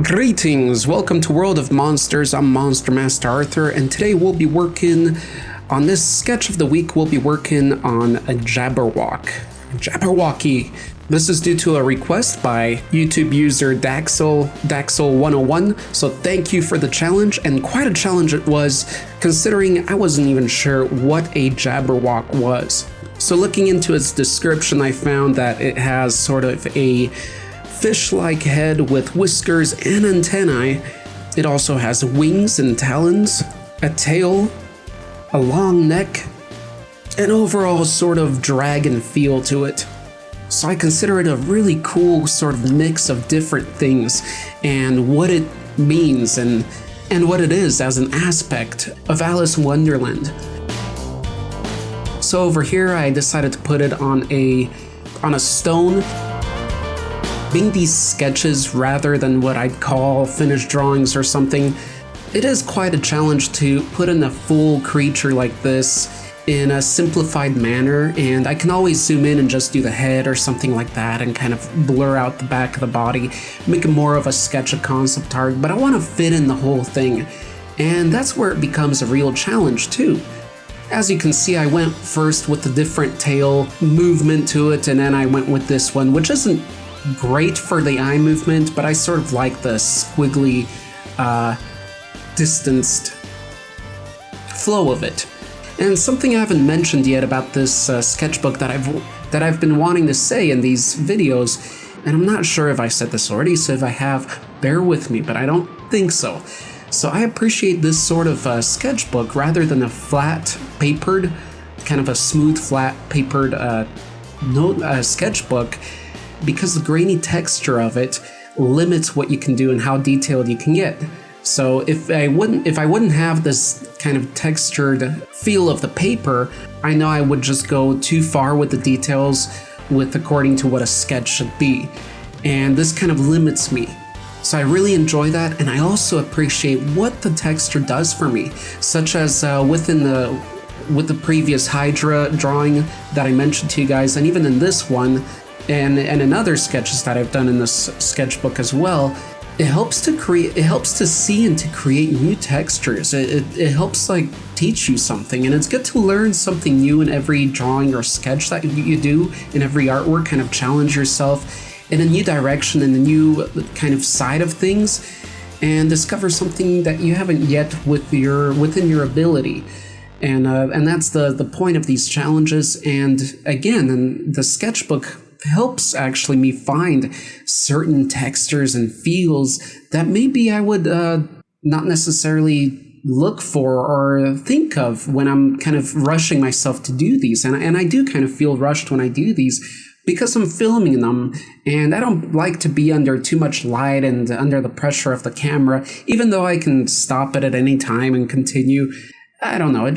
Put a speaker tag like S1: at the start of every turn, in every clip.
S1: Greetings, welcome to World of Monsters. I'm Monster Master Arthur, and today we'll be working on this sketch of the week. We'll be working on a Jabberwocky. This is due to a request by YouTube user Daxel101, so thank you for the challenge, and quite a challenge it was, considering I wasn't even sure what a Jabberwock was. So looking into its description, I found that it has sort of a fish-like head with whiskers and antennae. It also has wings and talons, a tail, a long neck, and overall sort of dragon feel to it. So I consider it a really cool sort of mix of different things and what it means and what it is as an aspect of Alice in Wonderland. So over here I decided to put it on a stone. Being these sketches rather than what I'd call finished drawings or something, it is quite a challenge to put in a full creature like this in a simplified manner, and I can always zoom in and just do the head or something like that and kind of blur out the back of the body, make it more of a sketch of concept art, but I want to fit in the whole thing, and that's where it becomes a real challenge too. As you can see, I went first with the different tail movement to it, and then I went with this one, which isn't great for the eye movement, but I sort of like the squiggly, distanced flow of it. And something I haven't mentioned yet about this sketchbook that I've been wanting to say in these videos, and I'm not sure if I said this already, so if I have, bear with me, but I don't think so. So I appreciate this sort of sketchbook rather than a flat papered, kind of a smooth flat papered sketchbook, because the grainy texture of it limits what you can do and how detailed you can get. So if I wouldn't have this kind of textured feel of the paper, I know I would just go too far with the details according to what a sketch should be. And this kind of limits me. So I really enjoy that, and I also appreciate what the texture does for me, such as with the previous Hydra drawing that I mentioned to you guys, and even in this one, and in other sketches that I've done in this sketchbook as well. It helps to see and to create new textures. It helps like teach you something, and it's good to learn something new in every drawing or sketch that you do, in every artwork, kind of challenge yourself in a new direction, in a new kind of side of things, and discover something that you haven't yet within your ability. And that's the point of these challenges. And again, in the sketchbook helps actually me find certain textures and feels that maybe I would not necessarily look for or think of when I'm kind of rushing myself to do these. And I do kind of feel rushed when I do these because I'm filming them, and I don't like to be under too much light and under the pressure of the camera, even though I can stop it at any time and continue. I don't know,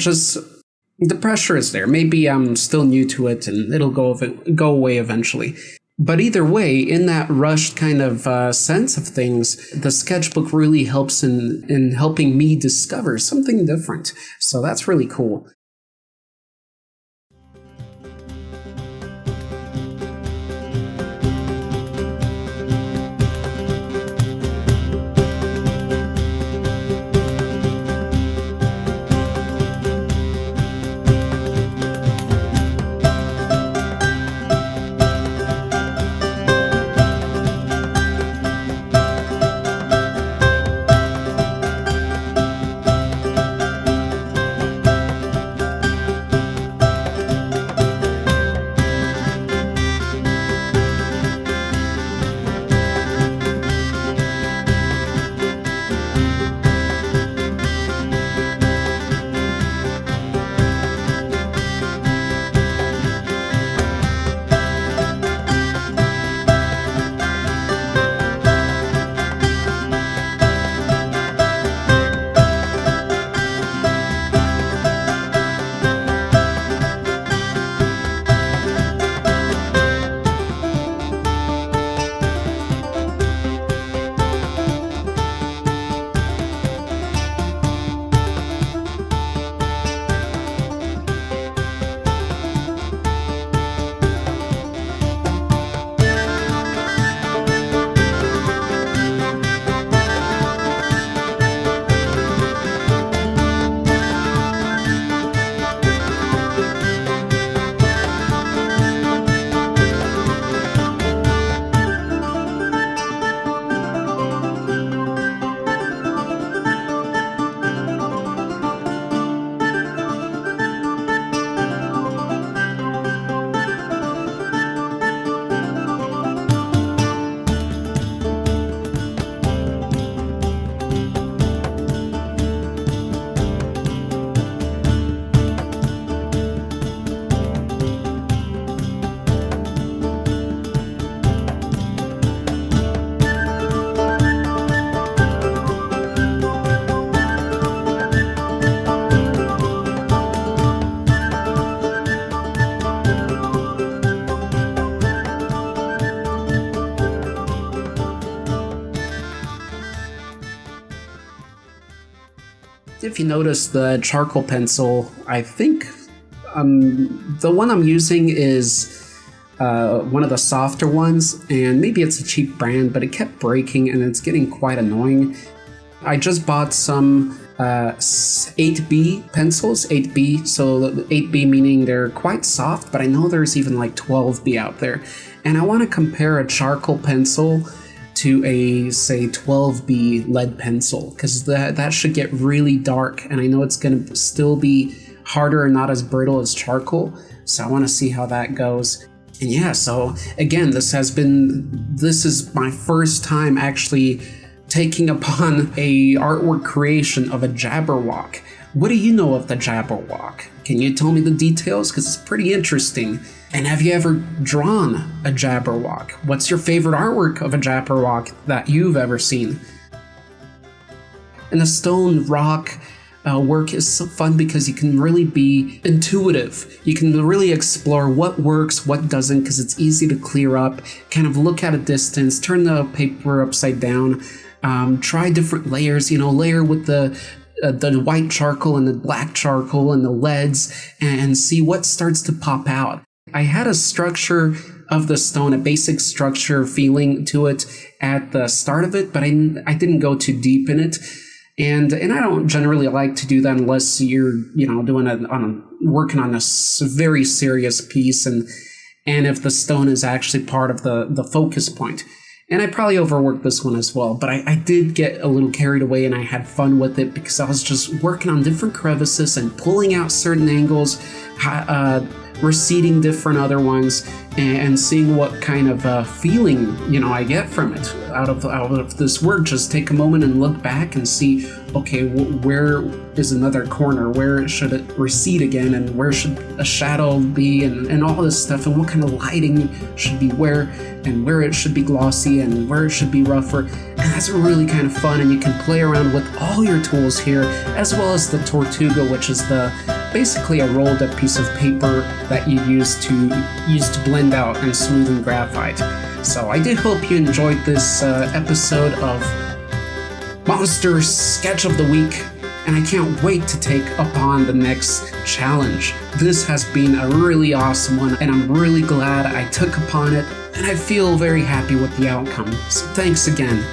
S1: the pressure is there. Maybe I'm still new to it and it'll go away eventually. But either way, in that rushed kind of sense of things, the sketchbook really helps in helping me discover something different. So that's really cool. If you notice the charcoal pencil, I think the one I'm using is one of the softer ones, and maybe it's a cheap brand, but it kept breaking and it's getting quite annoying. I just bought some 8B pencils, 8B, so 8B meaning they're quite soft, but I know there's even like 12B out there. And I want to compare a charcoal pencil to a, say, 12B lead pencil, because that should get really dark, and I know it's going to still be harder and not as brittle as charcoal, so I want to see how that goes. And yeah, so again, this is my first time actually taking upon a artwork creation of a Jabberwock. What do you know of the Jabberwock? Can you tell me the details? Because it's pretty interesting. And have you ever drawn a Jabberwock? What's your favorite artwork of a Jabberwock that you've ever seen? And the stone rock work is so fun because you can really be intuitive. You can really explore what works, what doesn't, because it's easy to clear up, kind of look at a distance, turn the paper upside down, try different layers, layer with the white charcoal and the black charcoal and the leads, and see what starts to pop out. I had a structure of the stone, a basic structure feeling to it at the start of it, but I didn't go too deep in it. And I don't generally like to do that unless you're, working on a very serious piece, and if the stone is actually part of the focus point. And I probably overworked this one as well, but I did get a little carried away and I had fun with it because I was just working on different crevices and pulling out certain angles, receding different other ones, and seeing what kind of feeling I get from it out of this work. Just take a moment and look back and see, okay, where is another corner, where should it recede again, and where should a shadow be, and all this stuff, and what kind of lighting should be where, and where it should be glossy and where it should be rougher. And that's really kind of fun, and you can play around with all your tools here, as well as the Tortuga, which is basically a rolled up piece of paper that you use to blend out and smoothen graphite. So I did hope you enjoyed this episode of Monster Sketch of the Week, and I can't wait to take upon the next challenge. This has been a really awesome one, and I'm really glad I took upon it, and I feel very happy with the outcome. So thanks again.